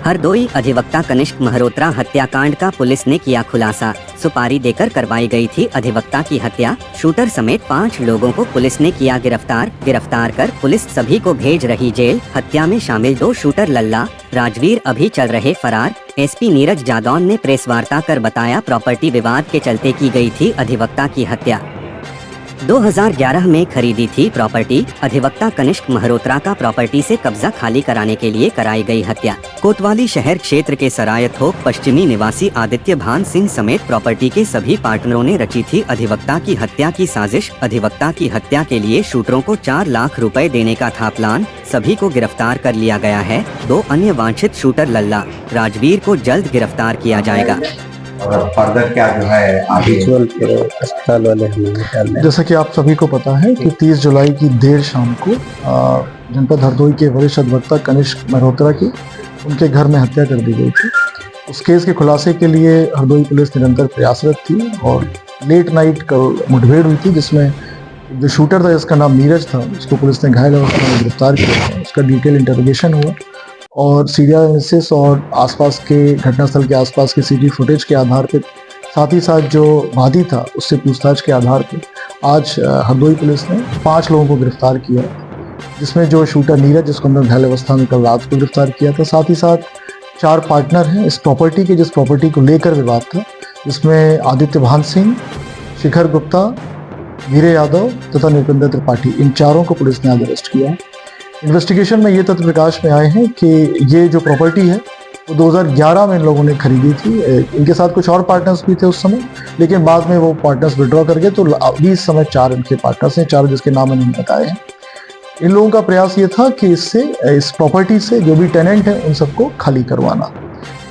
हरदोई अधिवक्ता कनिष्क मल्होत्रा हत्याकांड का पुलिस ने किया खुलासा। सुपारी देकर करवाई गई थी अधिवक्ता की हत्या। शूटर समेत 5 लोगों को पुलिस ने किया गिरफ्तार कर पुलिस सभी को भेज रही जेल। हत्या में शामिल 2 शूटर लल्ला, राजवीर अभी चल रहे फरार। एसपी नीरज जादौन ने प्रेस वार्ता कर बताया, प्रॉपर्टी विवाद के चलते की गई थी अधिवक्ता की हत्या। 2011 में खरीदी थी प्रॉपर्टी। अधिवक्ता कनिष्क मल्होत्रा का प्रॉपर्टी से कब्जा खाली कराने के लिए कराई गई हत्या। कोतवाली शहर क्षेत्र के सराय थोक पश्चिमी निवासी आदित्य भान सिंह समेत प्रॉपर्टी के सभी पार्टनरों ने रची थी अधिवक्ता की हत्या की साजिश। अधिवक्ता की हत्या के लिए शूटरों को 4 लाख रुपए देने का था प्लान। सभी को गिरफ्तार कर लिया गया है। 2 अन्य वांछित शूटर लल्ला, राजवीर को जल्द गिरफ्तार किया जाएगा। और फर्दर क्या जो है आगे अस्पताल वाले हमें, जैसा कि आप सभी को पता है कि 30 जुलाई की देर शाम को जनपद हरदोई के वरिष्ठ अधिवक्ता कनिष्क मल्होत्रा की उनके घर में हत्या कर दी गई थी। उस केस के खुलासे के लिए हरदोई पुलिस निरंतर प्रयासरत थी और लेट नाइट कल मुठभेड़ हुई थी, जिसमें जो शूटर था जिसका नाम नीरज था, उसको पुलिस ने घायल अवस्था में गिरफ्तार किया था। उसका डिटेल इंटरोगेशन हुआ और सीरियल एनालिसिस और आसपास के घटनास्थल के आसपास के सीसीटीवी फुटेज के आधार पर, साथ ही साथ जो वादी था उससे पूछताछ के आधार पर आज हरदोई पुलिस ने 5 लोगों को गिरफ्तार किया, जिसमें जो शूटर नीरज, जिसको हमने घायल अवस्था में कल रात को गिरफ्तार किया था, साथ ही साथ 4 पार्टनर हैं इस प्रॉपर्टी के, जिस प्रॉपर्टी को लेकर विवाद था, जिसमें आदित्य भान सिंह, शिखर गुप्ता, वीरे यादव तथा निरपेंद्र त्रिपाठी, इन 4 को पुलिस ने आज अरेस्ट किया है। इन्वेस्टिगेशन में ये तथ्य प्रकाश में आए हैं कि ये जो प्रॉपर्टी है वो 2011 में इन लोगों ने खरीदी थी। इनके साथ कुछ और पार्टनर्स भी थे उस समय, लेकिन बाद में वो पार्टनर्स विड्रॉ कर गए, तो अभी इस समय 4 इनके पार्टनर्स हैं, 4 जिसके नाम मैंने बताए हैं। इन लोगों का प्रयास ये था कि इस प्रॉपर्टी से जो भी टेनेंट हैं उन सबको खाली करवाना।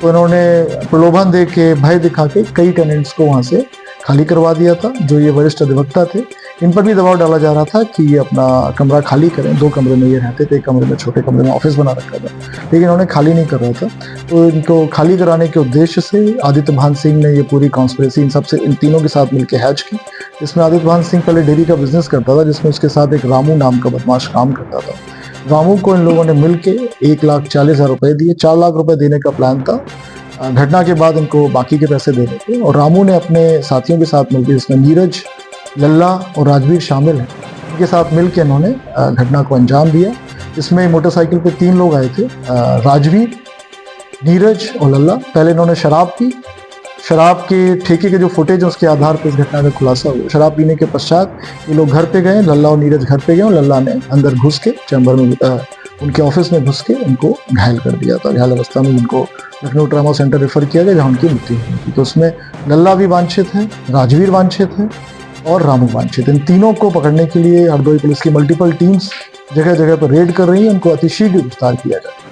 तो इन्होंने प्रलोभन दे के, भय दिखा के कई टेनेंट्स को वहाँ से खाली करवा दिया था। जो ये वरिष्ठ अधिवक्ता थे, इन पर भी दबाव डाला जा रहा था कि ये अपना कमरा खाली करें। 2 कमरे में ये रहते थे, एक कमरे में, छोटे कमरे में ऑफिस बना रखा था, लेकिन इन्होंने खाली नहीं कर रहा था। तो इनको खाली कराने के उद्देश्य से आदित्य भान सिंह ने ये पूरी कॉन्स्पिरेसी इन तीनों के साथ मिलकर हैच की। इसमें आदित्य भान सिंह पहले डेयरी का बिजनेस करता था, जिसमें उसके साथ एक रामू नाम का बदमाश काम करता था। रामू को इन लोगों ने मिल के 1,40,000 रुपये दिए। 4 लाख रुपये देने का प्लान था। घटना के बाद इनको बाकी के पैसे देने थे और रामू ने अपने साथियों के साथ मिलकर, जिसमें नीरज, लल्ला और राजवीर शामिल हैं, इनके साथ मिलकर इन्होंने घटना को अंजाम दिया। इसमें मोटरसाइकिल पे 3 लोग आए थे, राजवीर, नीरज और लल्ला। पहले इन्होंने शराब पी। शराब के ठेके के जो फुटेज है उसके आधार पर इस घटना का खुलासा हुआ। शराब पीने के पश्चात ये लोग घर पे गए, लल्ला और नीरज घर पे गए और लल्ला ने अंदर घुस के चैम्बर में, उनके ऑफिस में घुस के उनको घायल कर दिया था। घायल अवस्था में इनको लखनऊ ट्रामा सेंटर रेफर किया गया, जहाँ उनकी मृत्यु हुई थी। तो उसमें लल्ला भी वांछित है, राजवीर वांछित है और रामू वांछित। इन तीनों को पकड़ने के लिए हरदोई पुलिस की मल्टीपल टीम्स जगह जगह पर रेड कर रही है। उनको अतिशीघ्र गिरफ्तार किया जाए।